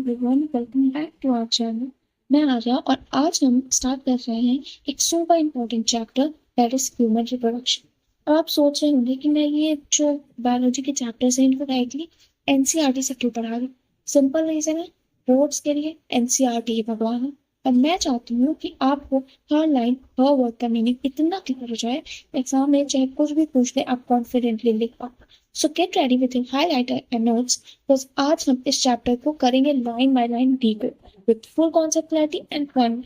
Everyone, welcome back to our channel. मैं आर्या और आज हम स्टार्ट कर रहे हैं एक super important chapter that is human reproduction. और आप सोच रहे होंगे कि मैं ये जो बायोलॉजी के चैप्टर्स हैं इनको डायरेक्टली एनसीईआरटी से क्यों पढ़ा रही हूँ। सिंपल रीजन है, बोर्ड्स के लिए एनसीईआरटी ही भगवान है। और मैं चाहती हूँ कि आपको हर लाइन हर वर्ड का मीनिंग इतना क्लियर हो जाए, एग्जाम में चाहे कुछ भी पूछ दे आप कॉन्फिडेंटली लिख पाओ। So get ready with your highlighter and notes, बस आज हम इस चैप्टर को करेंगे line by line deeper with full concept clarity and fun.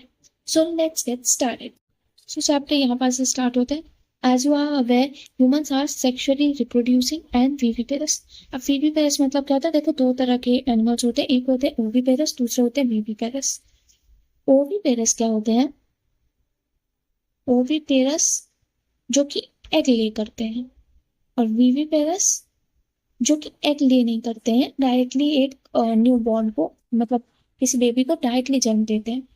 So let's get started. So chapter यहाँ पर से स्टार्ट होता है। As you are aware, humans are sexually reproducing and viviparous. अब viviparous मतलब क्या होता है? देखो, दो तरह के एनिमल्स होते हैं, एक होते हैं ओविपेरस, दूसरे होते हैं viviparous। ओविपेरस क्या होते हैं? ओविपेरस जो कि एग ले करते हैं, और विविपेरस जो कि एग ले नहीं करते हैं, डायरेक्टली एक न्यू बॉर्न को, मतलब किसी बेबी को डायरेक्टली जन्म देते हैं।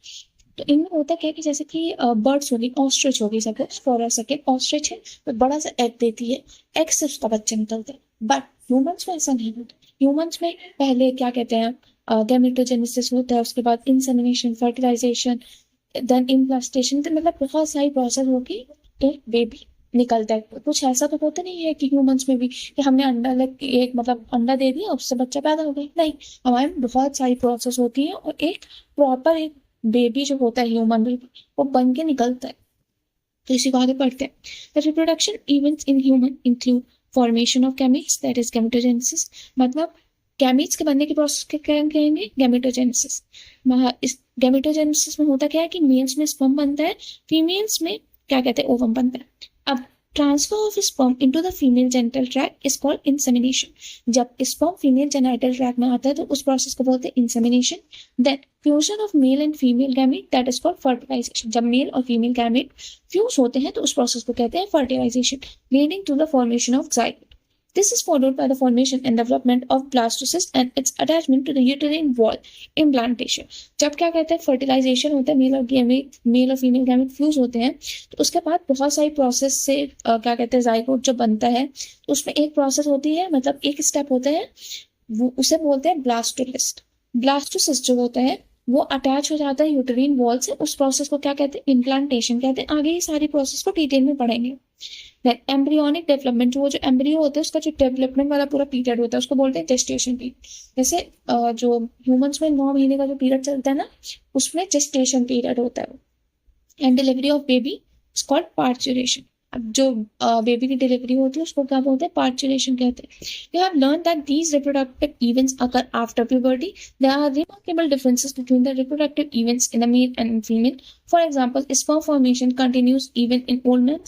तो इनमें होता क्या है कि जैसे कि बर्ड्स होगी, ऑस्ट्रिच होगी, suppose for a second ostrich है तो बड़ा सा एग देती है, एग से उसका बच्चा निकलता है। बट ह्यूमंस में ऐसा नहीं होता। ह्यूमंस में पहले क्या कहते हैं, गैमेटोजेनेसिस होता है, उसके बाद इंसेमिनेशन, फर्टिलाइजेशन, देन इम्प्लांटेशन, मतलब बहुत सारी प्रोसेस होगी, एक बेबी निकलता है। कुछ ऐसा तो होता नहीं है कि ह्यूमंस में भी कि हमने अंडा एक मतलब अंडा दे दिया उससे बच्चा पैदा हो गया, नहीं। हमारे में बहुत सारी प्रोसेस होती है और एक प्रॉपर एक बेबी जो होता है, ह्यूमन बेबी, वो बन के निकलता है। तो इसी को आगे पढ़ते हैं। The reproduction events in human include formation of gametes, that is gametogenesis. मतलब गैमेट्स के बनने के प्रोसेस के क्या कहेंगे? गैमेटोजेनेसिस। इस गैमेटोजेनेसिस में होता क्या है कि मेल्स में स्पर्म बनता है, फीमेल्स में क्या कहते हैं, ओवम बनता है। अब transfer of sperm into the female genital tract is called insemination. जब स्पर्म फीमेल जेनिटल ट्रैक्ट में आता है तो उस प्रोसेस को बोलते हैं insemination. Then fusion of male and female gamete, that is called fertilisation. जब मेल और फीमेल गैमेट फ्यूज होते हैं तो उस प्रोसेस को कहते हैं fertilisation, leading to the formation of zygote. This is followed by the formation and development of blastocyst and its attachment to the uterine wall, implantation. जब क्या कहते हैं, फर्टिलाइजेशन होता है, मेल और फीमेल गैमेट फ्यूज होते हैं, तो उसके बाद बहुत सारी प्रोसेस से क्या कहते हैं, जाइगोट जो बनता है, तो उसमें एक प्रोसेस होती है, मतलब एक स्टेप होता है, वो उसे बोलते हैं ब्लास्टोसिस्ट। ब्लास्टोसिस्ट जो होता है वो अटैच हो जाता है यूटरीन वॉल से, उस प्रोसेस को क्या कहते हैं, इम्प्लांटेशन कहते हैं। आगे ये सारी प्रोसेस को डिटेल में पढ़ेंगे। एम्ब्रियोनिक डेवलपमेंट, वो जो एम्ब्रियो होता है उसका जो डेवलपमेंट वाला पूरा पीरियड होता है उसको बोलते हैं जेस्टेशन पीरियड। जैसे जो ह्यूमंस में 9 महीने का जो पीरियड चलता है ना, उसमें जेस्टेशन पीरियड होता है। And delivery of baby is called parturition. अब जो बेबी की डिलीवरी होती है उसको क्या बोलते हैं, पार्चुरेशन कहते हैं। You have learn that these reproductive events occur after puberty. There are remarkable differences between the reproductive events in a male and female. For example, sperm formation continues even in old men,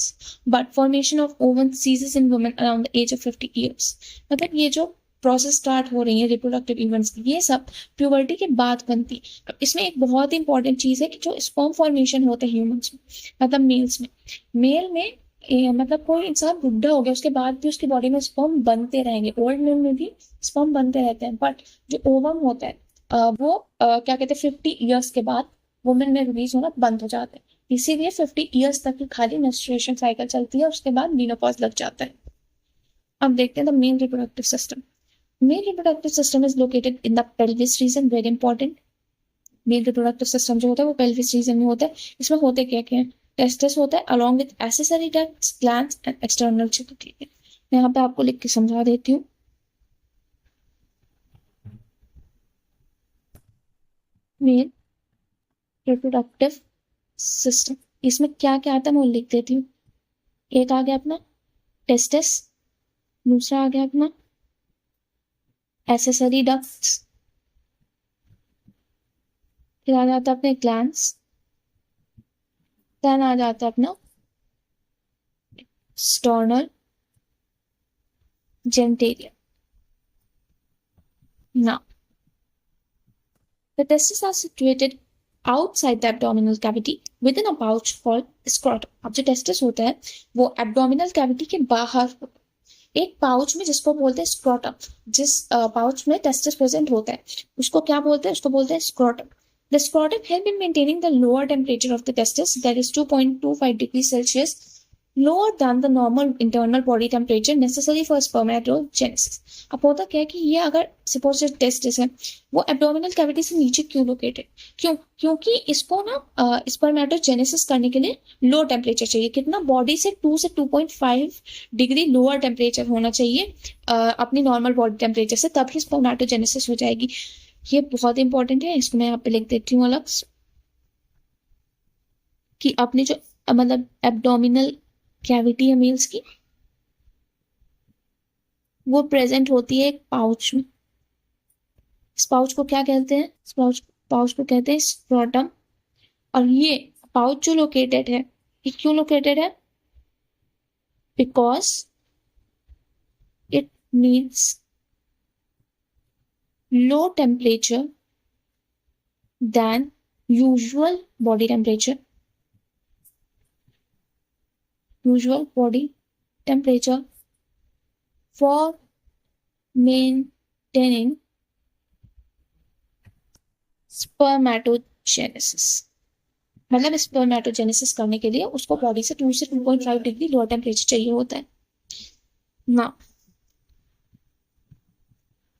but formation of ovum ceases in women around the age of 50 years. मतलब ये जो process start हो रही है reproductive events की, ये सब puberty के बाद बनती। अब इसमें एक बहुत ही इंपॉर्टेंट चीज है कि जो स्पर्म फॉर्मेशन होते हैं ह्यूमंस में, मतलब मेल्स में, मेल में मतलब कोई इंसान बुढ़ा हो गया उसके बाद भी उसकी बॉडी में स्पर्म बनते रहेंगे, ओल्ड मैन में भी स्पर्म बनते रहते हैं। बट जो ओवम होता है वो क्या कहते हैं, 50 ईयर्स के बाद वुमेन में रिलीज होना बंद हो जाता है। इसीलिए 50 ईयर्स तक की खाली मेंस्ट्रुएशन साइकिल चलती है, उसके बाद मेनोपॉज लग जाता है। अब देखते हैं the male reproductive system. Male reproductive system is located in the pelvis region, very important. Male reproductive system जो होता है वो पेल्विस रीजन में होता है। इसमें होते क्या क्या है, टेस्टिस होता है along with accessory ducts, glands and external ठीक है। मैं यहाँ पे आपको लिख के समझा देती हूँ। मेल रिप्रोडक्टिव सिस्टम, इसमें क्या क्या आता है मैं लिख देती हूँ। एक आ गया अपना टेस्टिस, दूसरा आ गया अपना एक्सेसरी डक्ट्स, फिर आ जाता है अपने ग्लैंड्स, देन आ जाता है अपना sternal genitalia. Now, the testes are situated outside the abdominal cavity within a pouch called scrotum. अब जो टेस्टिस होता है वो एब्डोमिनल कैविटी के बाहर एक पाउच में, जिसको बोलते हैं स्क्रोटम, जिस पाउच में टेस्टिस प्रेजेंट होता है उसको क्या बोलते हैं, उसको बोलते हैं scrotum. The scrotum help in maintaining the lower temperature of the testis, that is 2.25 degrees Celsius, lower than the normal internal body temperature necessary for spermatogenesis. अब होता क्या है कि ये अगर सपोज टेस्टिस है वो एब्डोमिनल कैविटी से नीचे क्यों लोकेटेड, क्योंकि इसको ना स्पर्मेटोजेनेसिस करने के लिए लो टेम्परेचर चाहिए। कितना? बॉडी से 2 से 2.5 डिग्री लोअर टेम्परेचर होना चाहिए अपनी नॉर्मल बॉडी टेम्परेचर से, तभी स्पर्मेटोजेनेसिस हो जाएगी। ये बहुत इंपॉर्टेंट है, इसको मैं यहाँ पे लिख देती हूँ अलग कि अपने जो मतलब एब्डोमिनल कैविटी है मेल्स की, वो प्रेजेंट होती है एक पाउच में। इस पाउच को क्या कहते हैं? इस पाउच को कहते हैं स्क्रोटम। और ये पाउच जो लोकेटेड है, ये क्यों लोकेटेड है? Because it needs low temperature than usual body temperature for maintaining spermatogenesis। मतलब स्पर्मेटोजेनेसिस करने के लिए उसको बॉडी से 2 से 2.5 डिग्री लोअर टेम्परेचर चाहिए होता है ना।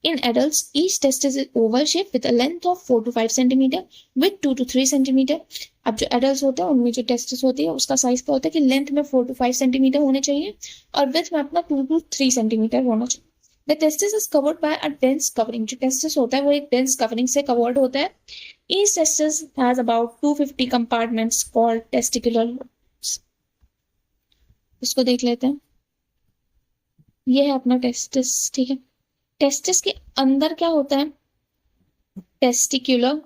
In adults, each testis is oval shaped with a length of 4 to 5 centimeter with 2 to 3 centimeter। अब जो adults होते हैं उनमें जो testis होती है उसका साइज क्या होता है कि लेंथ में 4 to 5 सेंटीमीटर होने चाहिए और विड्थ में अपना 2 to 3 सेंटीमीटर होना चाहिए। The testis is covered by a dense covering। जो testis होता है वो एक dense covering से covered होता है। Each testis has about 250 compartments called testicular lobes। इसको देख लेते हैं। ये है अपना testis, ठीक है। टेस्टिस के अंदर क्या होता है? Testicular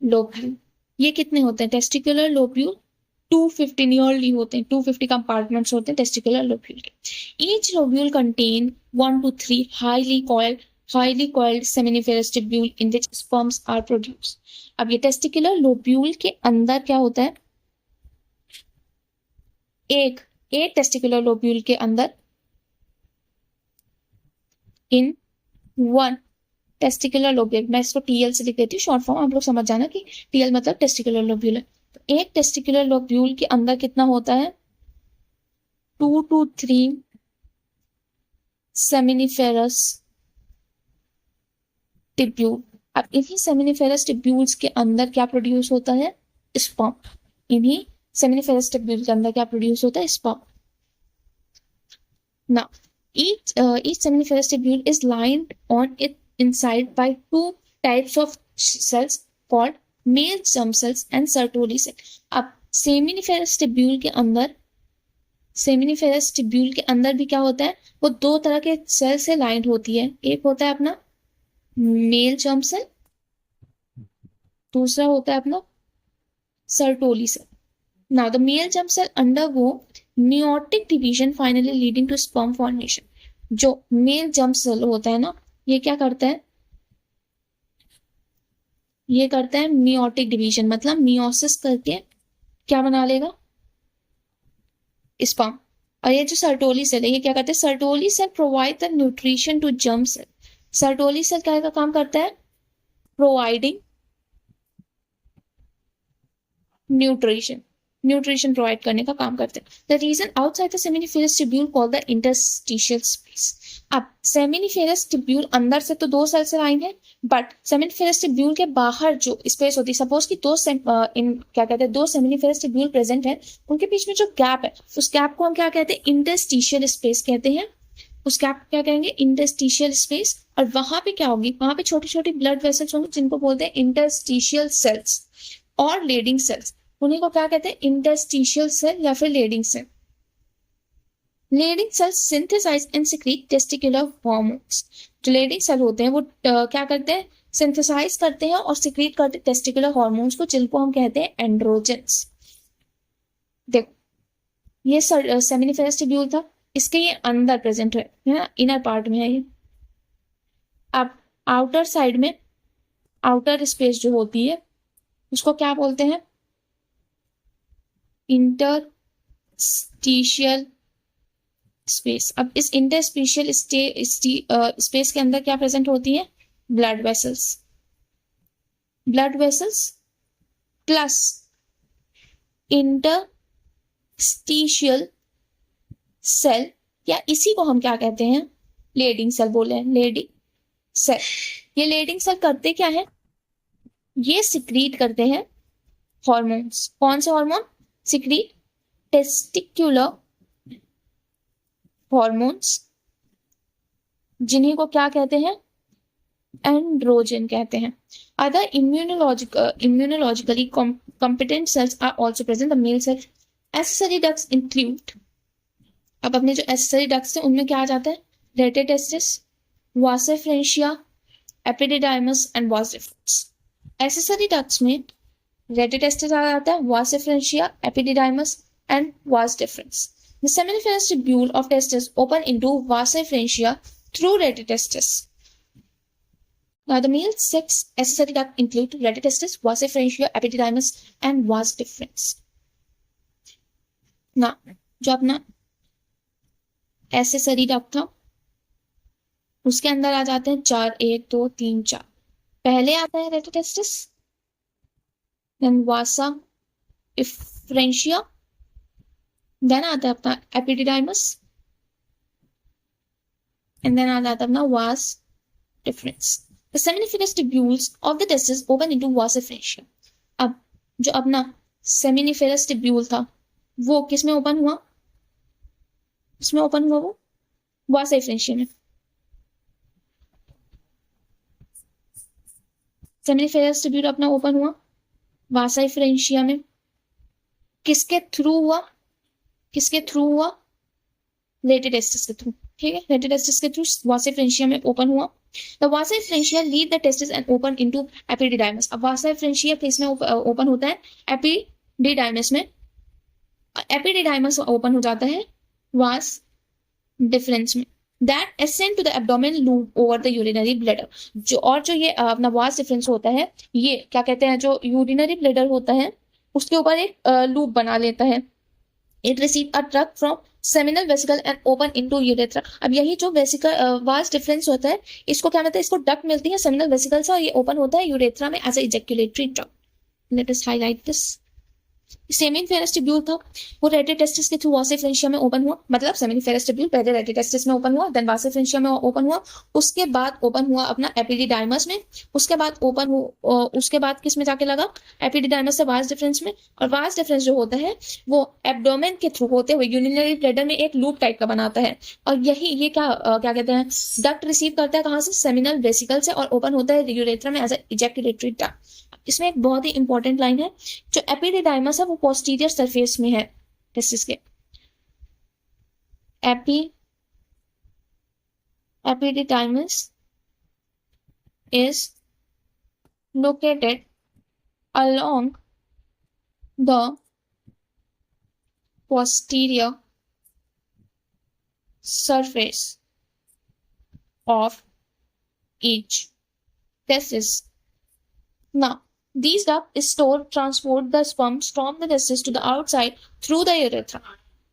lobule. ये कितने होते हैं? टेस्टिकुलर लोब्यूल 250 नियरली होते हैं, 250 कंपार्टमेंट्स होते हैं टेस्टिकुलर लोब्यूल के। Each lobule contain 1 to 3 highly coiled seminiferous tubule in which sperms are produced। अब ये टेस्टिकुलर लोब्यूल के अंदर क्या होता है? एक टेस्टिकुलर लोब्यूल के अंदर इन 1 टेस्टिकुलर लोब्यूल, मैं इसको टीएल से लिख देती हूँ शॉर्ट फॉर्म, आप लोग समझ जाना कि टीएल मतलब टेस्टिकुलर लोब्यूल है। तो एक टेस्टिकुलर लोब्यूल के अंदर कितना होता है? 2 to 3 सेमिनिफेरस टिब्यूल। अब इन्हीं सेमिनिफेरस टिब्यूल्स के अंदर क्या प्रोड्यूस होता है? स्पर्म। इन्हीं सेमिनिफेरस टिब्यूल के अंदर क्या प्रोड्यूस होता है? Sperm. Now each seminiferous tubule is lined on it inside by 2 types of cells called male germ cells and Sertoli cell। अब सेमिनिफेरस टिब्यूल के अंदर भी क्या होता है? वो 2 तरह के सेल से लाइंड होती है। एक होता है अपना मेल जर्म सेल, दूसरा होता है अपना Sertoli cell. Now the male germ cell undergo meiotic division finally leading to sperm formation। जो मेल जर्म सेल होता है ना, ये क्या करता है? ये करता है मियोटिक डिवीजन, मतलब मियोसिस करके क्या बना लेगा? स्पर्म। और ये जो सर्टोली सेल है ये क्या करते हैं? Sertoli cell provide the nutrition to germ cell. Sertoli cell क्या का काम करता है? प्रोवाइडिंग न्यूट्रिशन प्रोवाइड करने का काम करते हैं। The region outside the seminiferous tubule called the interstitial space. अब सेमिनिफेरस ट्यूब्यूल अंदर से तो 2 सेल से लाइन है, बट सेमिनिफेरस ट्यूब्यूल के बाहर जो स्पेस होती है, सपोज कि 2 सेमिनिफेरस ट्यूब्यूल प्रेजेंट है, उनके बीच में जो गैप है उस गैप को हम क्या कहते हैं? इंटरस्टिशियल स्पेस कहते हैं। उस गैप को क्या कहेंगे? Interstitial space. और वहां पे क्या होगी? वहां पे छोटी छोटी ब्लड वेसल्स होंगे जिनको बोलते हैं इंटरस्टिशियल सेल्स और लेडिंग सेल्स। उन्हीं को क्या कहते हैं? इंटरस्टिशियल सेल या फिर Leydig cell. Leydig cells synthesise and secrete testicular hormones. जो लेडिंग सेल होते हैं वो क्या करते हैं? सिंथेसाइज करते हैं और सिक्रीट करते हैं टेस्टिकुलर हार्मोन्स को, जिनको हम कहते हैं एंड्रोजेंस। देखो ये सेमिनिफेरस ट्यूब्यूल था, इसके ये अंदर प्रेजेंट है ना, इनर पार्ट में है ये। अब आउटर साइड में आउटर स्पेस जो होती है उसको क्या बोलते हैं? Interstitial space. अब इस इंटरस्टिशियल स्पेस के अंदर क्या प्रेजेंट होती है? Blood vessels plus interstitial cell, या इसी को हम क्या कहते हैं, लेडिंग सेल बोले हैं, लेडिंग सेल। ये लेडिंग सेल करते क्या है, ये सिक्रीट करते हैं हॉर्मोन्स। कौन से हॉर्मोन सिक्रीट, टेस्टिकुलर हॉर्मोन्स, जिन्हीं को क्या कहते हैं, एंड्रोजन कहते हैं। Other immunologically competent cells are also present. The male cell accessory ducts include, अब अपने जो accessory ducts हैं उनमें क्या आ जाता है, rete testis, vasa efferentia, epididymis and vas deferens. accessory ducts में रेटिटेस्टिस आ जाता है, vasa efferentia, epididymis and vas deferens. The seminiferous tubule of testis open into vasa frantia through retitestis. Now, the male sex accessory duct include retitestis, vasa frantia, epididymis, and vas deferens. Now, जो अपना accessory duct था, उसके अंदर आ जाते हैं 4, 1, 2, 3, 4। पहले आता है retitestis, then vasa frantia, then आता है अपना epididymis, and then आता है अपना vas deferens. The seminiferous tubules of the testis open into vasa frantia. अब जो अपना seminiferous tubule था वो किस में ओपन हुआ, इसमें ओपन हुआ वो वासा फ्रेंशिया में। सेमिनिफेरस ट्यूब्यूल अपना ओपन हुआ वासा फ्रेंशिया में, किसके थ्रू हुआ, किसके थ्रू हुआ, रेटिटेस्टिस के थ्रू। ठीक है, रेटिटेस्टिस के थ्रू वासा फ्रेंशिया में ओपन हुआ। The vasa frantia lead the testis and open into epididymis. अब vasa frantia किस में ओपन होता है, epididymis में। epididymis ओपन हो जाता है vas deferens में। That ascend to the abdominal loop over the urinary bladder. जो ये अपना vas deferens होता है, ये क्या कहते हैं, जो urinary bladder होता है उसके ऊपर एक लूप बना लेता है। It receive a tract from seminal vesicle and open into urethra. अब यही जो वेसिकल vas deferens होता है, इसको क्या कहते हैं, इसको डक्ट मिलती है सेमिनल वेसिकल से और ये ओपन होता है यूरेथ्रा में as a ejaculatory tract. Let us highlight this. Seminiferous tubule था वो रेटिटेस्टिस के थ्रू वासा फ्रेंशिया में ओपन हुआ, मतलब सेमिनिफेरस ट्यूब्यूल पहले रेटिटेस्टिस में ओपन हुआ, देन वासा फ्रेंशिया में ओपन हुआ, उसके बाद ओपन हुआ अपना एपिडिडाइमस में, उसके बाद ओपन हुआ, उसके बाद किस में जाके लगा, एपिडिडाइमस से वास डिफरेंस में। और वास डिफरेंस जो होता है वो एब्डोमेन के थ्रू होते हुए यूरिनरी ब्लैडर में एक लूप टाइप का बनाता है, और यही ये क्या कहते हैं, डक्ट रिसीव करता है कहाँ से, सेमिनल वेसिकल से, और ओपन होता है यूरेथ्रा में एज ए इजैक्युलेटरी डक्ट। इसमें एक बहुत ही इंपॉर्टेंट लाइन है, जो एपिडिडाइमस है वो पोस्टीरियर सरफेस में है टेस्टिस के। Epididymis is located along the posterior surface of each testis. Now, these ducts transport the sperms from the testis to the outside through the urethra.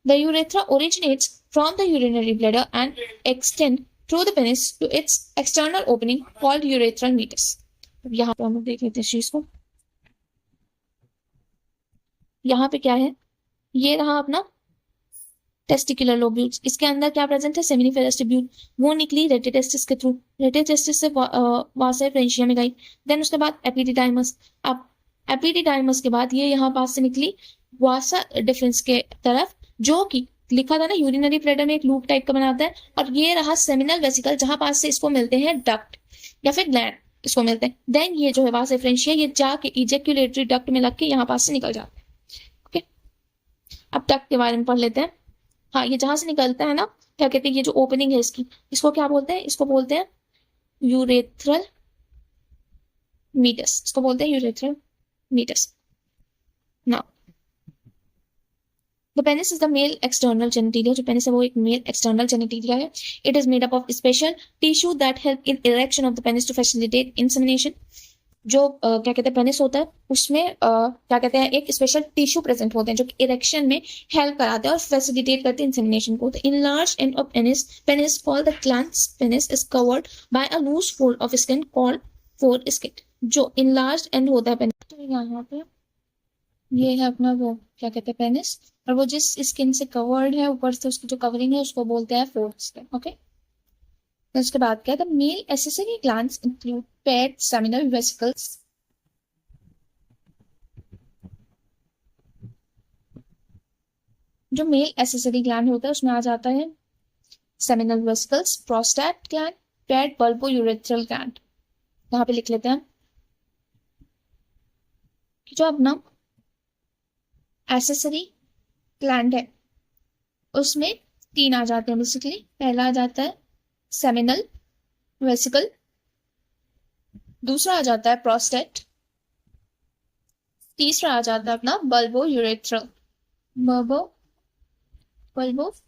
The urethra originates from the urinary bladder and extends through the penis to its external opening called urethral meatus. यहाँ पे हम लोग देख लेते हैं चीज को। यहाँ पे क्या है, ये रहा अपना टेस्टिकुलर लोब्यूल्स, इसके अंदर क्या प्रेजेंट है, सेमिनिफेरस ट्यूब्यूल, वो निकली रेटिटेस्टिस के थ्रू, रेटिटेस्टिस से वासा फ्रेंशिया में गई, देन उसके बाद एपिडिडाइमस। अब एपिडिडाइमस के बाद ये यहाँ पास से निकली वासा डिफरेंस के तरफ, जो कि लिखा था ना यूरिनरी ब्लैडर में एक लूप टाइप का बनाता है, और ये रहा सेमिनल वेसिकल जहां पास से इसको मिलते हैं डक्ट या फिर ग्लैंड, इसको मिलते हैं। देन ये जो है वासा फ्रेंशिया ये जाके इजैक्युलेटरी डक्ट में लग के यहाँ पास से निकल जाते हैं। ओके, अब डक्ट के बारे में पढ़ लेते हैं। हाँ, ये जहां से निकलता है ना, क्या कहते हैं, ये जो ओपनिंग है इसकी, इसको क्या बोलते हैं, इसको बोलते हैं यूरेथ्रल मीटस, इसको बोलते हैं urethral meatus. Now the penis is the male external genitalia, जो पेनिस है वो एक मेल एक्सटर्नल जेनिटेलिया है। It is made up of special tissue that help in erection of the penis to facilitate insemination. जो क्या कहते हैं penis होता है उसमें क्या कहते हैं एक स्पेशल टिश्यू प्रेजेंट होते हैं जो कि इरेक्शन में हेल्प कराते हैं और फैसिलिटेट करते हैं इंसेमिनेशन को। Enlarged end of penis called the glans penis is covered by a loose fold of skin called foreskin. जो इन लार्ज एंड होता है पेनिस, तो यहाँ पे ये है अपना वो क्या कहते हैं पेनिस, और वो जिस स्किन से कवर्ड है ऊपर से उसकी जो कवरिंग है उसको बोलते हैं फोर्थ स्किन। ओके, तो उसके बाद क्या है, मेल एसेसरी ग्लैंड्स इंक्लूड पेट सेमिनल वेसिकल्स। जो मेल एसेसरी ग्लैंड होता है उसमें आ जाता है सेमिनल वेसिकल्स, प्रोस्टेट ग्लैंड, पेट बल्बो यूरेथ्रल ग्लैंड। यहाँ पे लिख लेते हैं कि जो अपना एसेसरी ग्लैंड है उसमें तीन आ जाते हैं बेसिकली। पहला आ जाता है सेमिनल वेसिकल, दूसरा आ जाता है प्रोस्टेट, तीसरा आ जाता है अपना bulbo urethral, bulbo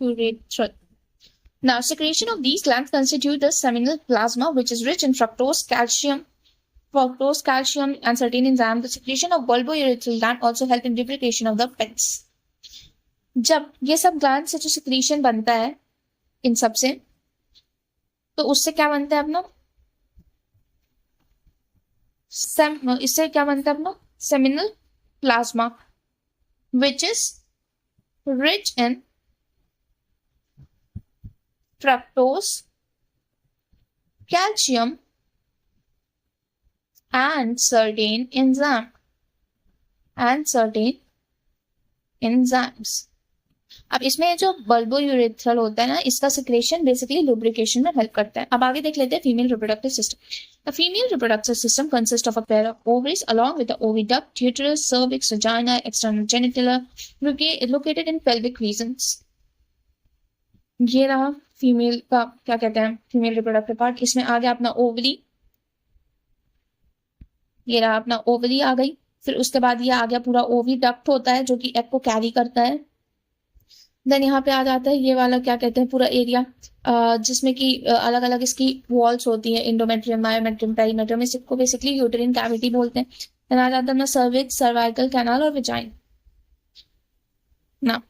urethral. Now, secretion of these glands constitute the seminal plasma, which is rich in fructose, calcium, and certain enzymes. The secretion of bulbourethral gland also help in lubrication of the pets. जब ये सब gland से जो secretion बनता है इन सब से, तो उससे क्या बनता है अपना इससे क्या बनता है अपना seminal plasma, which is rich in fructose, calcium and certain enzymes. अब इसमें जो बल्बो यूरेथ्रल होता है ना, इसका सिक्रेशन बेसिकली लुब्रिकेशन में हेल्प करता है। अब आगे देख लेते हैं female reproductive system. The female reproductive system consist of a pair of ovaries along with the oviduct, uterus, cervix, vagina, external genitalia located in pelvic regions. ये रहा फीमेल का क्या कहते हैं फीमेल रिप्रोडक्टिव पार्ट। इसमें आ गया अपना ओवरी, ये रहा अपना ओवरी आ गई। फिर उसके बाद ये आ गया पूरा ओविडक्ट होता है जो कि एग को कैरी करता है। देन यहाँ पे आ जाता है ये वाला क्या कहते हैं पूरा एरिया, जिसमें कि अलग अलग इसकी वॉल्स होती है, इंडोमेट्रियम, मायोमेट्रियम, पेरीमेट्रियम, इसको बेसिकली यूटेरिन कैविटी बोलते हैं। देन आ जाता है अपना सर्विक्स, सर्वाइकल कैनाल और विजाइन। ना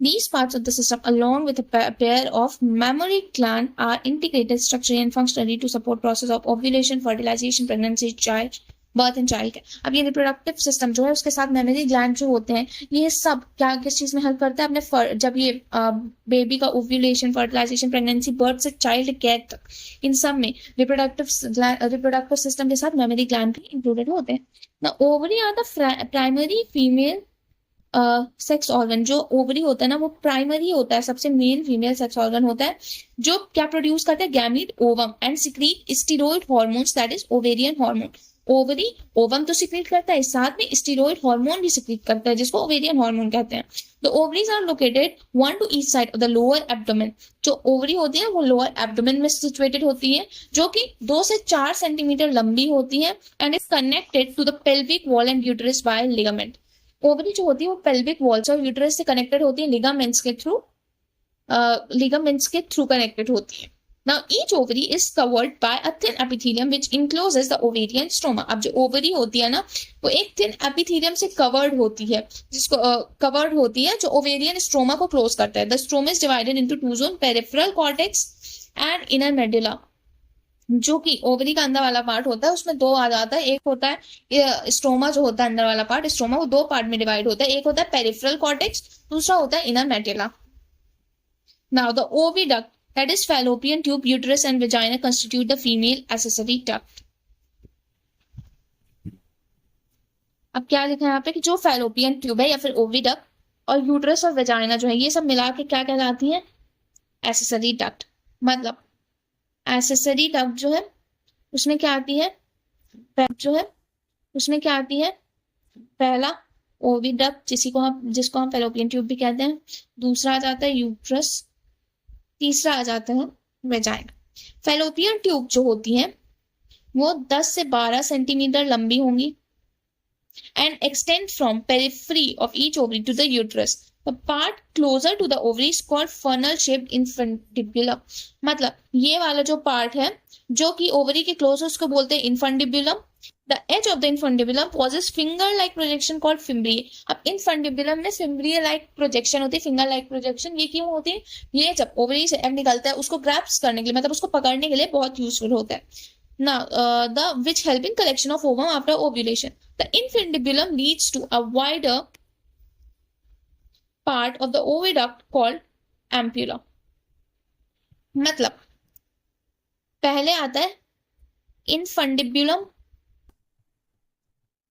these parts of the system, along with a pair of mammary gland, are integrated structurally and functionally to support process of ovulation, fertilization, pregnancy, child birth and child care. अब ये reproductive system जो है उसके साथ memory gland जो होते हैं, ये सब क्या किस चीज में हेल्प करता है अपने जब ये बेबी का ओव्यूलेशन, फर्टिलाइजेशन, प्रेगनेंसी, बर्थ से चाइल्ड केयर तक, इन सब में रिप्रोडक्टिव सिस्टम के साथ मेमोरी ग्लैंड भी इंक्लूडेड होते हैं। ना ovary are the primary female sex organ. जो ओवरी होता है ना वो प्राइमरी होता है, सबसे मेन फीमेल सेक्स ऑर्गन होता है, जो क्या प्रोड्यूस करता है gamete, ovum and secrete steroid hormones, that is ovarian hormone. Ovary ovum तो सिक्रीट करता है, साथ में स्टीरॉयड हार्मोन भी सिक्रीट करता है जिसको ओवेरियन हार्मोन कहते हैं। The ovaries are located one to each side of the lower abdomen. जो ओवरी होती है वो लोअर एब्डोमेन में सिचुएटेड होती है, जो कि 2 से 4 सेंटीमीटर लंबी होती है and is connected to the pelvic wall and uterus by ligament. Ovary जो होती है वो पेल्विक वॉल्स और यूटरस से कनेक्टेड होती है, लिगामेंट्स के थ्रू कनेक्टेड होती है। Now each ovary is covered by a thin epithelium which encloses the ovarian stroma. अब जो ओवरी होती है ना वो एक थिन एपिथेलियम से कवर्ड होती है, जिसको कवर्ड होती है जो ओवेरियन स्ट्रोमा को क्लोज करता है। The stroma is divided into 2 zone, peripheral cortex and inner medulla. जो कि ओवरी का अंदर वाला पार्ट होता है उसमें 2 आ जाता है, एक होता है स्ट्रोमा जो होता है अंदर वाला पार्ट, स्ट्रोमा वो 2 पार्ट में डिवाइड होता है, एक होता है पेरिफेरल कॉर्टेक्स, दूसरा होता है inner medulla. Now the oviduct, that is fallopian tube, uterus and vagina constitute the female accessory duct. अब क्या लिखा है यहाँ पे कि जो फैलोपियन ट्यूब है या फिर ओविडक्ट और यूटरस और वेजाइना जो है ये सब मिला के क्या कहलाती है, एक्सेसरी डक्ट। मतलब एक्सेसरी डक्ट जो है उसमें क्या आती है, पहला ओविडक्ट जिसको हम फैलोपियन ट्यूब भी कहते हैं, दूसरा आ जाता है यूट्रस, तीसरा आ जाता है वेजाइना। फैलोपियन ट्यूब जो होती है वो 10 से 12 सेंटीमीटर लंबी होंगी and extend from periphery of each ovary to the uterus. The part closer to the ovary is called funnel shaped infundibulum. मतलब ये वाला जो पार्ट है जो कि ओवरी के क्लोज है उसको बोलते हैं infundibulum. The edge of the infundibulum possesses finger-like projection called fimbriae. अब infundibulum में fimbriae-like projection होती है, finger-like projection। ये क्यों होती है, ये जब ओवरी से एग निकलता है उसको ग्रैप्स करने के लिए, मतलब उसको पकड़ने के लिए बहुत यूजफुल होता है। Now, which help in collection of ovum after ovulation. The infundibulum leads to a wider part of the oviduct called ampulla. मतलब पहले आता है इनफंडिबुलम,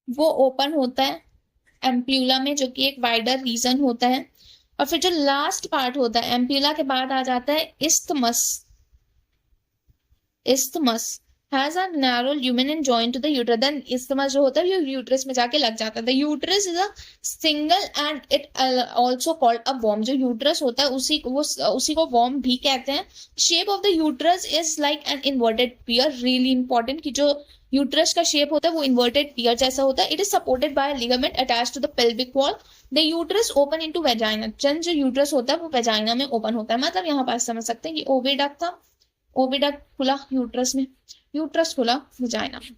वो ओपन होता है एम्प्यूला में, जो कि एक वाइडर रीजन होता है। और फिर जो लास्ट पार्ट होता है एम्प्यूला के बाद आ जाता है isthmus. Isthmus has a narrow lumen joint to the uterus. Then isthmus जो होता है ये यूट्रस में जाके लग जाता है। The uterus is a single and it also called a वॉर्म। जो यूट्रस होता है उसी को वॉर्म भी कहते हैं। Shape of the uterus is like an inverted pear. Really important कि जो यूट्रस का शेप होता है वो इन्वर्टेड पियर जैसा होता है। It is supported by ligament attached to the pelvic wall. The uterus open into vagina. जो यूट्रस होता है वो वेजाइना में ओपन होता है। मतलब यहाँ पास समझ सकते हैं कि ओविडक्ट था, ओविडक्ट खुला यूट्रस में, यूट्रस खुला वेजाइना में।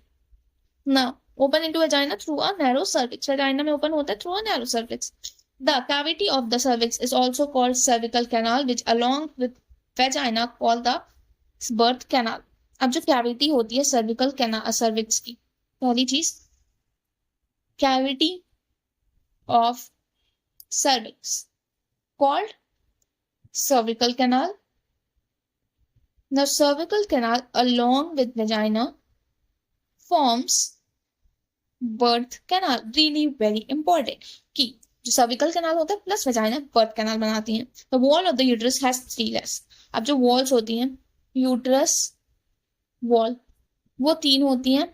ना open into vagina through a narrow cervix. Vagina में ओपन होता है through a narrow cervix. The cavity of the cervix is also called cervical canal which along with vagina called the birth canal. अब जो cavity होती है cervical canal cervix की, पहली चीज cavity of cervix called cervical canal. The cervical canal along with vagina forms birth canal. Really very important कि जो cervical canal होता है प्लस vagina birth canal बनाती हैं। The wall of the uterus has 3 layers. अब जो walls होती हैं uterus wall वो 3 होती हैं।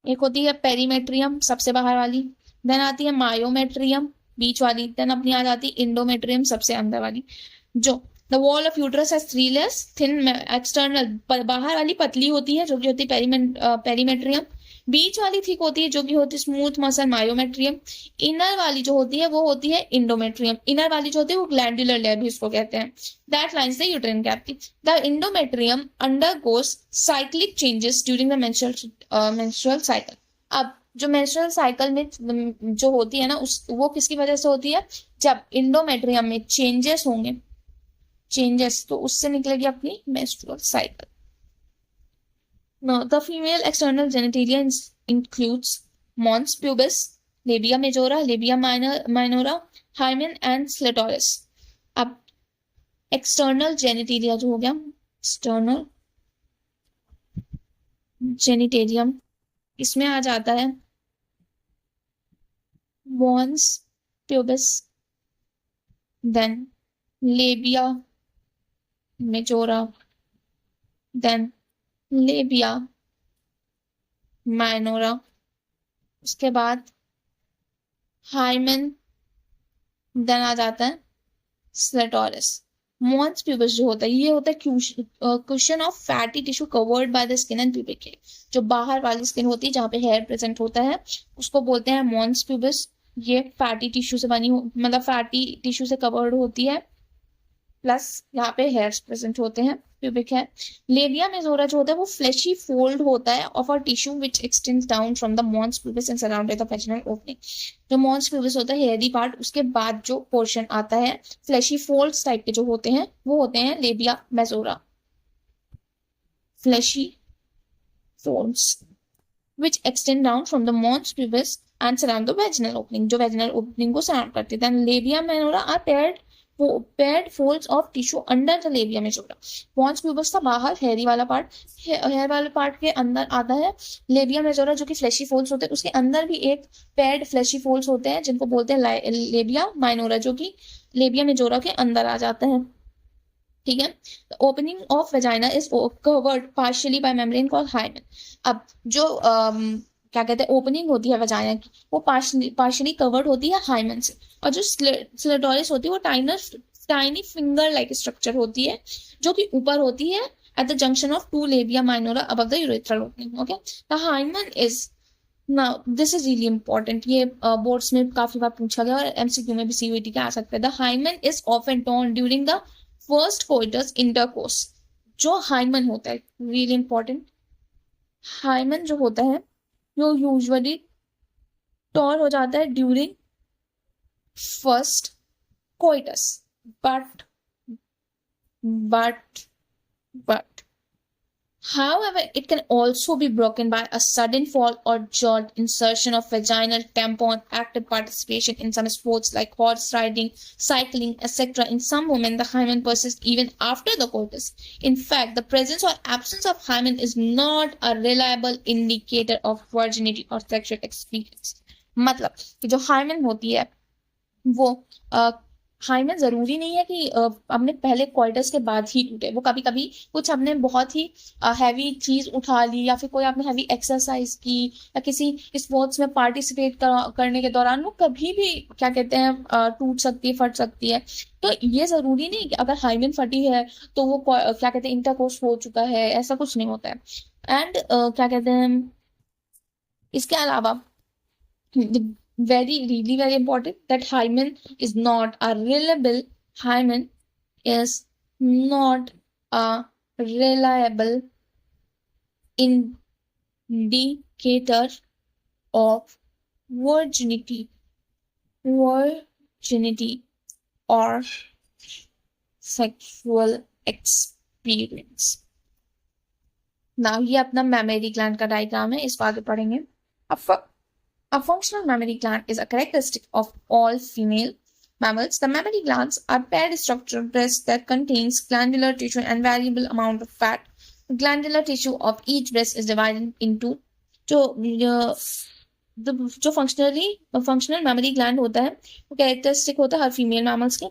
एक होती है पेरीमेट्रियम सबसे बाहर वाली, देन आती है मायोमेट्रियम बीच वाली, देन अपनी आ जाती है इंडोमेट्रियम सबसे अंदर वाली। जो the wall of uterus has 3 layers. Thin external बाहर वाली पतली होती है जो कि होती है पेरीमेट्रियम। बीच वाली थिक होती है जो कि होती है स्मूथ मसल मायोमेट्रियम। इनर वाली जो होती है वो होती है इंडोमेट्रियम। इनर वाली जो होती है वो ग्लैंडुलर लेयर भी उसको कहते हैं। That lines the uterine cavity. The endometrium undergoes cyclic changes during the menstrual cycle. अब जो मेंस्ट्रुअल साइकिल में जो होती है ना वो किसकी वजह से होती है? जब इंडोमेट्रियम में चेंजेस होंगे, चेंजेस तो उससे निकलेगी अपनी menstrual cycle. Now, the female external genitalia includes mons pubis, labia majora, labia minora, hymen and clitoris. अब external genitalia जो हो गया, external genitalium, इसमें आ जाता है mons pubis, then labia majora, then labia minora, उसके बाद हाइमेन, देन आ जाता है स्लेटोरस। मॉन्स प्यूबिस जो होता है ये होता है cushion of fatty tissue covered by the skin and pubic hair. जो बाहर वाली स्किन होती है जहाँ पे हेयर प्रेजेंट होता है उसको बोलते हैं मॉन्स प्यूबिस। ये फैटी टिश्यू से बनी मतलब फैटी टिश्यू से कवर्ड होती है, प्लस यहाँ पे हेयर्स प्रेजेंट होते हैं प्यूबिक हेयर। लेबिया मेजोरा जो होता है वो फ्लैशी फोल्ड होता है of a tissue which extends down from the mons pubis and surrounded the vaginal opening. जो मॉन्स प्यूबिस होता है हेयरी पार्ट, उसके बाद जो पोर्शन आता है फ्लैशी फोल्ड्स टाइप के जो होते हैं वो होते हैं labia majora. Fleshy folds which extend down from the mons pubis and surround the vaginal opening, जो vaginal opening को surround करते हैं। Then labia minora are paired folds of tissue under the labia majora. mons pubis का बाहर hairy वाला part, hair वाले part के अंदर आता है लेबिया मेजोरा जो कि फ्लैशी फोल्ड्स होते हैं। उसके अंदर भी एक पेयर्ड फ्लैशी फोल्ड्स होते हैं जिनको बोलते हैं लेबिया माइनोरा, जो कि लेबिया मेजोरा के अंदर आ जाते हैं। ठीक है। Opening of vagina is covered partially bye membrane called hymen. अब जो क्या कहते हैं ओपनिंग होती है वेजाइना की वो पार्शियली कवर्ड होती है हाइमेन से। और जो स्लेटोरिस होती है वो टाइनी फिंगर लाइक स्ट्रक्चर होती है जो कि ऊपर होती है at the junction of 2 labia minora above the urethral opening. Okay, the hymen is now this is really important. ये बोर्ड्स में काफी बार पूछा गया और एमसीक्यू में भी सीयूईटी के आ सकते हैं। The hymen is often torn during the first coitus intercourse. जो हाइमन होता है रियली इंपॉर्टेंट, हाइमन जो होता है वो यूजुअली टॉर हो जाता है during first coitus, but However, it can also be broken by a sudden fall or jolt, insertion of vaginal tampon, active participation in some sports like horse riding, cycling, etc. In some women, the hymen persists even after the coitus. In fact, the presence or absence of hymen is not a reliable indicator of virginity or sexual experience. मतलब कि जो hymen होती है वो hymen जरूरी नहीं है कि हमने पहले क्वार्टर्स के बाद ही टूटे। वो कभी कभी कुछ हमने बहुत ही हैवी चीज उठा ली या फिर कोई आपने हैवी एक्सरसाइज की या किसी स्पोर्ट्स में पार्टिसिपेट करने के दौरान वो कभी भी क्या कहते हैं टूट सकती है, फट सकती है। तो ये जरूरी नहीं कि अगर हाइमेन फटी है तो वो क्या कहते हैं इंटरकोर्स हो चुका है, ऐसा कुछ नहीं होता है। एंड क्या कहते हैं इसके अलावा very important that hymen is not a reliable hymen is not a reliable indicator of virginity or sexual experience. Now ये अपना mammary gland का डायग्राम है, इसको आगे पढ़ेंगे। A functional mammary gland is a characteristic of all female mammals. The mammary glands are paired structured breasts that contains glandular tissue and variable amount of fat. The glandular tissue of each breast is divided into जो functional mammary gland होता है वो characteristic होता है हर female mammals के।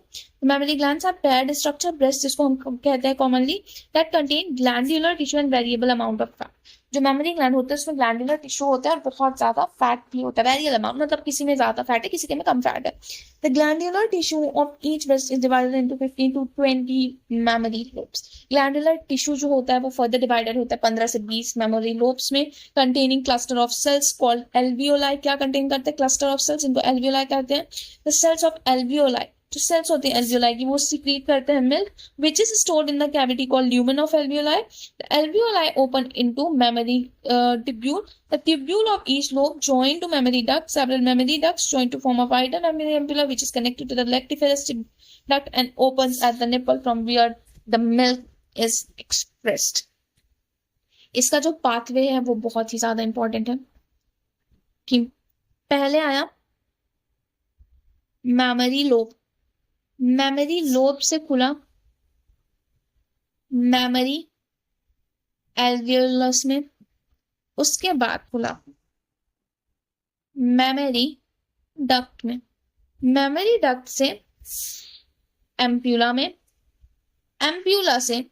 Mammary glands are paired structure breast, जिसको हम कहते हैं commonly, that contain glandular tissue and variable amount of fat. जो मेमोरी ग्लैंड होता है उसमें ग्लैंडुलर टिश्यू होता है और बहुत ज्यादा फैट भी होता है, वेरिएबल अमाउंट, मतलब किसी में ज्यादा फैट है किसी के में कम फैट है। The glandular tissue of each breast is divided into 15 to 20 memory lobes. Glandular tissue जो होता है वो फर्दर डिवाइडेड होता है 15 से 20 मेमोरी लोब्स में, containing cluster of cells called alveoli. क्या कंटेन करते हैं? क्लस्टर ऑफ सेल्स, इनको एल्वियोलाई कहते हैं। द सेल्स ऑफ एल्वियोलाई, जो सेल्स होते हैं एल्वियोलाई की, वो सीक्रेट करते हैं milk which is stored in the cavity called lumen of alveoli. The alveoli open into mammary tubule. The tubule of each lobe joined to mammary duct. Several mammary ducts join to form a wider mammary ampulla which is connected to the lactiferous duct and opens at the nipple from where the milk is expressed. इसका जो pathway है वो बहुत ही ज्यादा important है कि पहले आया मैमरी लोब, मेमोरी लोब से खुला मेमोरी एल्वियोलस में, उसके बाद खुला मेमोरी डक्ट में, मेमोरी डक्ट से एम्प्यूला में, एम्प्यूला से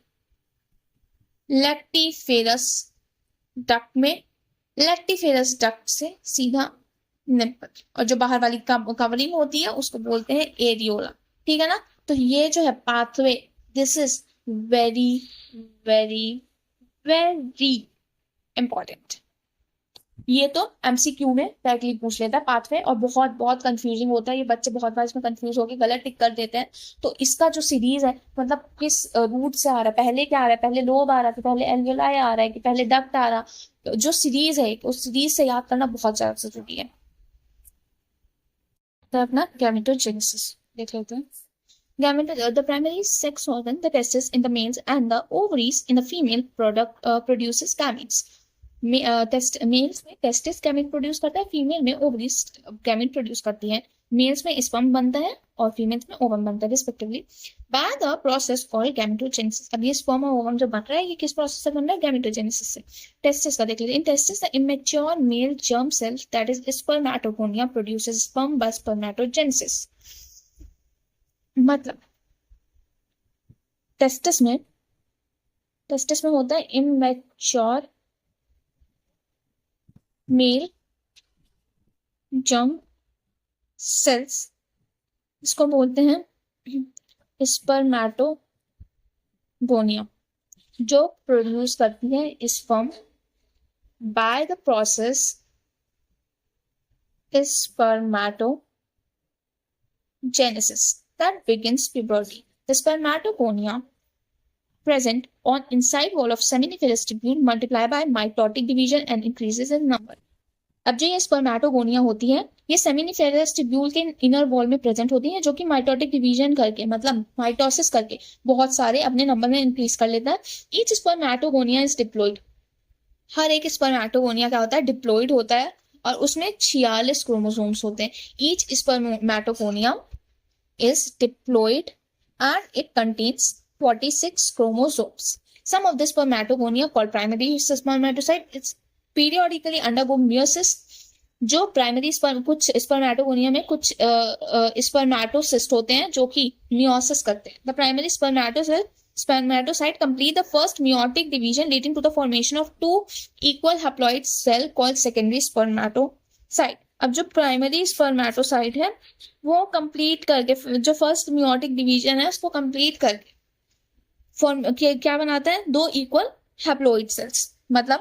लैक्टिफेरस डक्ट में, लैक्टिफेरस डक्ट से सीधा निप्पल, और जो बाहर वाली कवरिंग होती है उसको बोलते हैं एरियोला। ठीक है ना? तो ये जो है pathway, this is very very very important. ये तो एमसीक्यू में डायरेक्टली पूछ लेता है पाथवे, और बहुत बहुत कंफ्यूजिंग होता है ये, बच्चे बहुत बार इसमें कंफ्यूज होकर गलत टिक कर देते हैं। तो इसका जो सीरीज है मतलब किस रूट से आ रहा है, पहले क्या आ रहा है, पहले लोब आ रहा है, पहले एल्वियोलाई आ रहा है कि पहले डक्ट आ रहा, जो सीरीज है उस सीरीज से याद करना बहुत ज्यादा जरूरी है। तो अपना गैमेटोजेनेसिस देख लेते हैं। The primary sex organ, the testis in the males and the ovaries in the female produces gametes. Males में टेस्टिस गैमेट प्रोड्यूस करता है, फीमेल में ओवरीज गैमेट प्रोड्यूस करती है। मेल्स में स्पर्म बनता है और फीमेल्स में ओवम बनता है respectively bye the process called gametogenesis. अब ये स्पर्म और ओवम जो बन रहा है ये किस प्रोसेस से बन रहा है? गैमेटोजेनेसिस से। टेस्टिस का देख लीजिए। In testis the immature male germ cell that is spermatogonia produces sperm by spermatogenesis. मतलब टेस्टिस में होता है इमेच्योर मेल जर्म सेल्स, इसको बोलते हैं स्पर्मेटोगोनिया, जो प्रोड्यूस करती है sperm bye the process spermatogenesis that begins puberty. The spermatogonia present on inside wall of seminiferous tubule multiply by mitotic division and increases in number. अब जो ये spermatogonia होती है ये सेमिनिफेरस ट्यूब्यूल के इनर वॉल में प्रेजेंट होती है, जो कि माइटोटिक डिवीजन करके मतलब माइटोसिस करके बहुत सारे अपने नंबर में इंक्रीज कर लेता है। ईच स्पर्मेटोगोनिया इज डिप्लॉइड, हर एक स्पर्मेटोगोनिया क्या होता है, डिप्लॉइड होता है और उसमें 46 क्रोमोसोम्स होते हैं। Each spermatogonia is diploid and it contains 46 chromosomes. Some of the spermatogonia called primary spermatocyte it's periodically undergo meiosis. जो प्राइमरी स्पर्म, कुछ स्पर्मेटोगोनिया में कुछ स्पर्मेटोसिस्ट होते हैं जो कि मियोसिस करते हैं। The primary spermatocyte complete the first meiotic division leading to the formation of two equal haploid cell called secondary spermatocyte. अब जो प्राइमरी स्पर्मेटोसाइट है वो कंप्लीट करके, जो फर्स्ट मियोटिक डिवीजन है उसको कंप्लीट करके फॉर्म क्या बनाता है, दो इक्वल हैप्लॉइड सेल्स। मतलब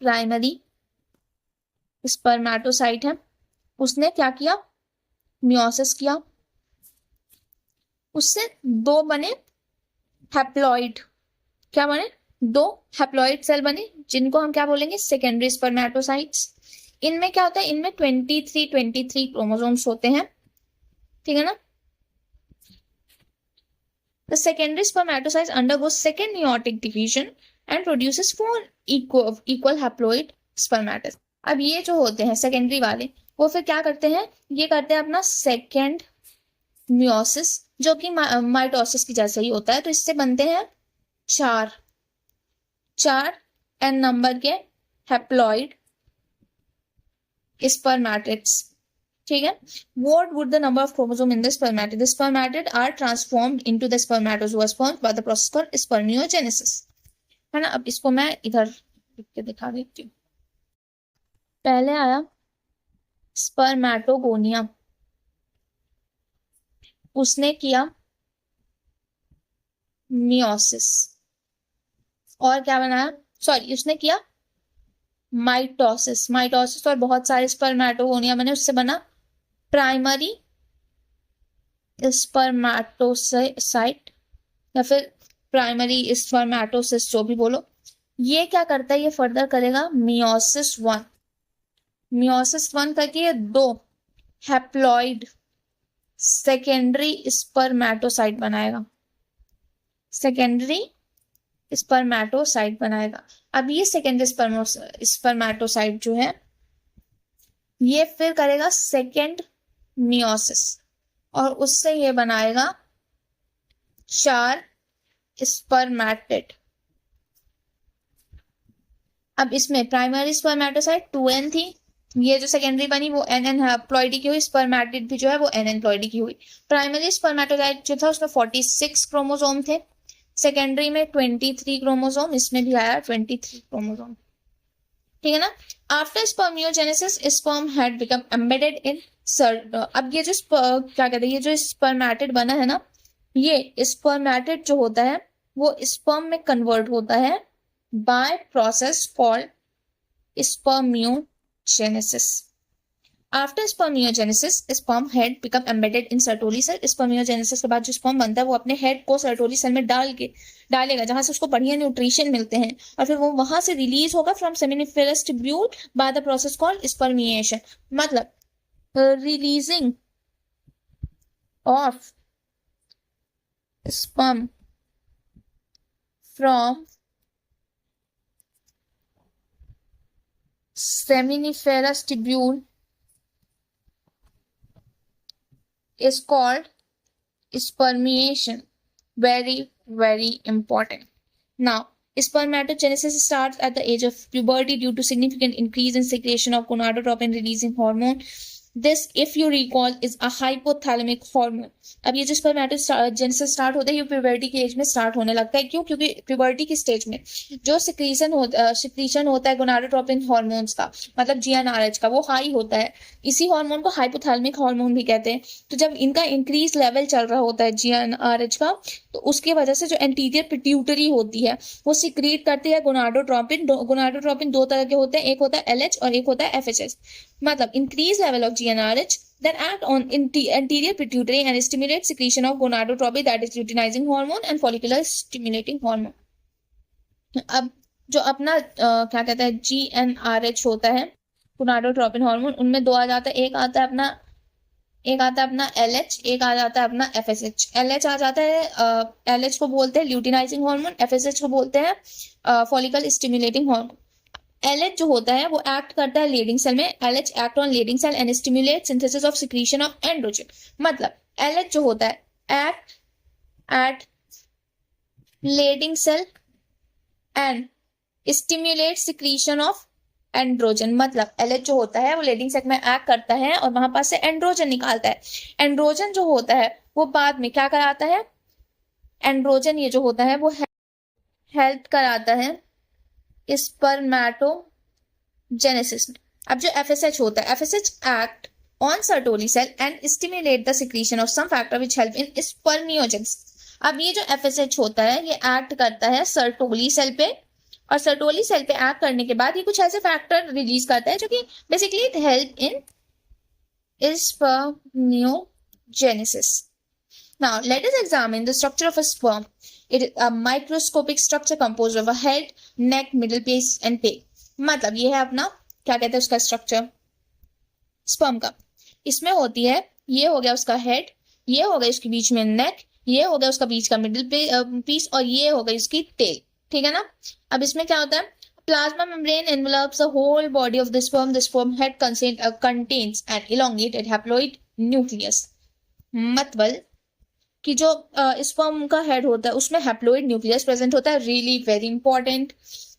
प्राइमरी स्पर्मेटोसाइट है, उसने क्या किया, मियोसिस किया, उससे दो बने हैप्लॉइड, क्या बने, दो हैप्लॉइड सेल बने जिनको हम क्या बोलेंगे, सेकेंडरी स्पर्मेटोसाइट्स। इनमें क्या होता है, इनमें 23 क्रोमोसोम्स होते हैं, ठीक है ना। The secondary spermatocyte undergoes second meiotic division and produces 4 equal haploid spermatocytes. अब ये जो होते हैं सेकेंडरी वाले, वो फिर क्या करते हैं, ये करते हैं अपना सेकेंड मियोसिस, जो कि माइटोसिस की जैसे ही होता है। तो इससे बनते हैं चार एन नंबर के हैप्लॉइड स्पर्मेटिड्स, ठीक है। What would the number of chromosome in the spermatid? The spermatid are transformed into the spermatozoa by the process called spermiogenesis, है ना। अब इसको मैं इधर लिख के दिखा देती हूँ। पहले आया स्पर्मेटोगोनिया, उसने किया मियोसिस और क्या बनाया, सॉरी उसने किया माइटोसिस और बहुत सारे स्पर्मेटोगोनिया बने, उससे बना प्राइमरी स्पर्मेटोसाइट या फिर प्राइमरी स्पर्मेटोसिस, जो भी बोलो। ये क्या करता है, ये फर्दर करेगा मियोसिस वन करके ये दो हैप्लॉइड सेकेंडरी स्पर्मेटोसाइट बनाएगा, अब ये सेकेंडरी स्पर्मेटोसाइट जो है ये फिर करेगा सेकेंड मियोसिस और उससे ये बनाएगा 4 स्पर्मेटिड। अब इसमें प्राइमरी स्पर्मेटोसाइट 2n थी, ये जो सेकेंडरी बनी वो n हैप्लॉइडी की हुई, स्पर्मेटिड भी जो है वो n प्लॉइडी की हुई। प्राइमरी स्पर्मेटोसाइट जो था उसमें 46 क्रोमोसोम थे, सेकेंडरी में 23 क्रोमोसोम, इसमें भी आया 23 क्रोमोसोम, ठीक है ना। After spermiogenesis sperm had become embedded इन अब ये जो क्या कहते हैं, ये जो स्पर्मेटिड बना है ना, ये स्पर्मेटिड जो होता है वो स्पर्म में कन्वर्ट होता है by process called spermiogenesis. After spermiogenesis sperm head become embedded in Sertoli cell. Spermiogenesis के बाद जो स्पर्म बनता है वो अपने हेड को सर्टोली सेल में डालेगा जहां से उसको बढ़िया न्यूट्रिशन मिलते हैं और फिर वो वहां से रिलीज होगा from seminiferous tubule by the process called spermiation. मतलब releasing of sperm from seminiferous tubule is called spermiation. Very important. Now spermatogenesis starts at the age of puberty due to significant increase in secretion of gonadotropin releasing hormone. This, if you recall, is a hypothalamic hormone. अब ये जो spermatogenesis start होता है ये puberty की as में start होने लगता है। क्यों? क्योंकि प्यूबर्टी की स्टेज में जो सिक्रीशन होता है गोनाडोट्रोपिन हार्मोन्स का, मतलब GnRH का, वो हाई होता है। इसी हार्मोन को हाइपोथैलेमिक हार्मोन भी कहते हैं। तो जब इनका इंक्रीज लेवल चल रहा होता है GnRH का, तो उसकी वजह से जो एंटीरियर पिट्यूटरी होती है वो सिक्रीट करती है गोनाडोट्रोपिन। गोनाडोट्रोपिन दो तरह के होते हैं, एक होता है LH और एक होता है FSH। मतलब increase level of GnRH that act on anterior pituitary and stimulate secretion of gonadotropin, that is luteinizing hormone and follicular stimulating hormone। अब जो अपना क्या कहता है GnRH होता है गोनाडोट्रोपिन हार्मोन, उनमें 2 आ जाता है, एक आता है अपना LH, एक आ जाता है अपना FSH। LH आ जाता है, LH को बोलते हैं ल्यूटिनाइजिंग हार्मोन, FSH को बोलते हैं फॉलिकल स्टिमुलेटिंग हार्मोन। LH जो होता है वो एक्ट करता है लीडिंग सेल में, LH act on Leydig cell and stimulate synthesis of secretion of androgen. मतलब LH जो होता है act at Leydig cell and stimulate secretion of androgen. मतलब LH जो होता है वो लीडिंग सेल में एक्ट करता है और वहां पास से एंड्रोजन निकालता है। एंड्रोजन जो होता है वो बाद में क्या कराता है, एंड्रोजन ये जो होता है वो हेल्प कराता है स्पर्मेटोजेनेसिस में। अब जो FSH होता है, FSH act on Sertoli cell and stimulate the secretion of some factor which help in spermiogenesis. अब ये जो FSH होता है ये एक्ट करता है सर्टोली सेल पे, और सर्टोली सेल पे एक्ट करने के बाद ये कुछ ऐसे फैक्टर रिलीज करता है जो कि basically it help in spermiogenesis. Now, let us examine the structure of a sperm. It is a microscopic structure composed of a head, neck, middle piece and tail. मतलब ये है अपना क्या कहते हैं उसका स्ट्रक्चर स्पर्म का। इसमें होती है, ये हो गया उसका हेड, ये हो गया उसके बीच में नेक, ये हो गया उसका बीच का मिडिल पीस और ये हो गई उसकी टेल। ठीक है ना। अब इसमें क्या होता है, plasma membrane envelopes the whole body of the sperm. The sperm head contains an elongated haploid nucleus. मतलब कि जो स्पर्म का हेड होता है उसमें हैप्लोइड न्यूक्लियस प्रेजेंट होता है, really very important.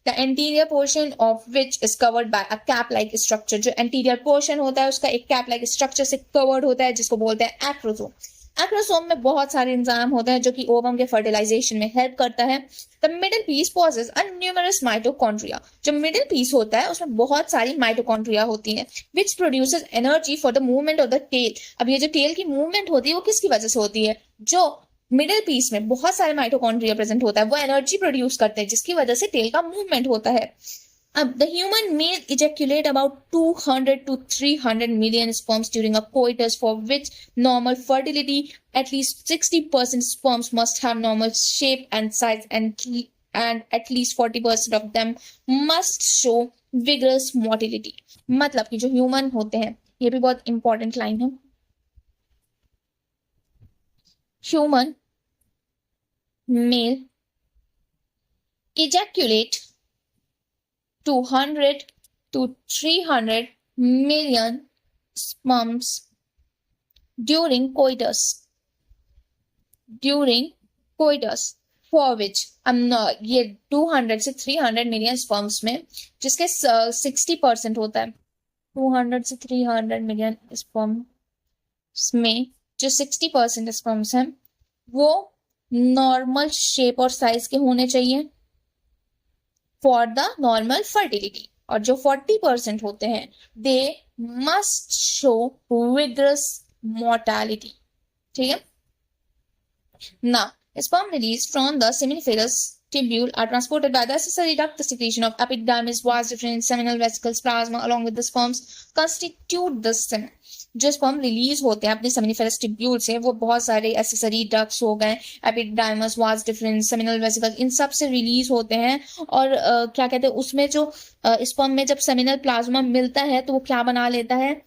The anterior portion of which is covered by a cap like structure. जो एंटीरियर पोर्शन होता है उसका एक कैप लाइक स्ट्रक्चर से कवर्ड होता है जिसको बोलते हैं एक्रोसोम। एक्रोसोम में बहुत सारे एंजाइम होते हैं जो कि ओवम के फर्टिलाइजेशन में हेल्प करता है। The middle piece possess a numerous mitochondria. जो मिडिल पीस होता है उसमें बहुत सारी माइटोकॉन्ड्रिया होती हैं which produces energy for the movement of the tail. अब ये जो टेल की मूवमेंट होती है वो किसकी वजह से होती है, जो मिडिल पीस में बहुत सारे माइटोकॉन्ड्रिया प्रेजेंट होता है वो एनर्जी प्रोड्यूस करते हैं जिसकी वजह से टेल का मूवमेंट होता है। अब the human male ejaculate about 200 to 300 million sperms during a coitus, for which normal fertility at least 60% sperms must have normal shape and size, and at least 40% of them must show vigorous motility. मतलब कि जो human होते हैं, ये भी बहुत important line है, human male ejaculate 200 to 300 million sperms during coitus, for which ये 200 से 300 मिलियन स्पर्म्स में जिसके 60% होता है, 200 से 300 मिलियन स्पर्म्स में जो 60% स्पर्म्स हैं वो नॉर्मल शेप और साइज के होने चाहिए फॉर द नॉर्मल फर्टिलिटी, और जो 40% होते हैं they must show vigorous mortality. ठीक है ना। Sperm released from the seminiferous tubule are transported by the accessory duct. The secretion of epidermis, vas deferens, seminal vesicles, plasma along with the sperms constitute the semen. जो sperm release होते हैं अपने seminiferous tubule से वो बहुत सारे accessory ducts हो गए, एपिडाइमस, वास डिफरेंस, सेमिनल वेसिकल्स, इन सब से रिलीज होते हैं। और क्या कहते हैं उसमें जो स्पर्म में जब सेमिनल प्लाज्मा मिलता है तो वो क्या बना लेता है,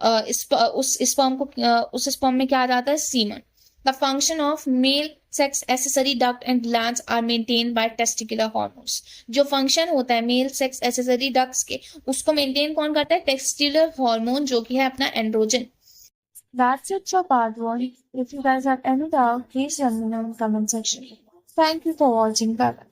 उस स्पर्म में क्या आ जाता है, semen. The function of male sex accessory duct and glands are maintained by testicular hormones. जो फंक्शन होता है मेल सेक्स एसेसरी डक्ट्स के उसको मेंटेन कौन करता है, टेस्टिकुलर हार्मोन जो कि है अपना androgen. That's it for part 1. If you guys have any doubt, please let me know in the comment section. Thank you for watching. Bye bye.